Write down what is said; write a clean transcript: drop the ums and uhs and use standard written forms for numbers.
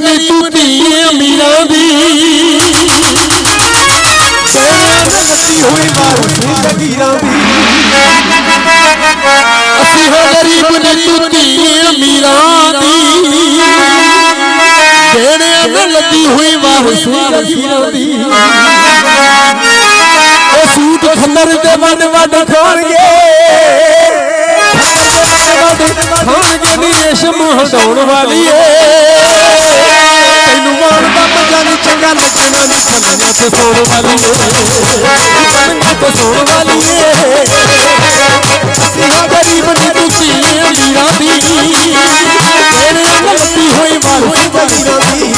गरीब नी तू धी अमीरां दी असी हो गरीब नी तू धी अमीरां दी जेड़े में लगी हुई वारस दी सूट खंदर दे वड वड खाणगे रेशम हटाउण वाली तैनू मारदा मजा नहीं चंगा फसाउण वाली फसाउण वाली गरीब नी तू धी अमीरां दी लगती होई वारस दी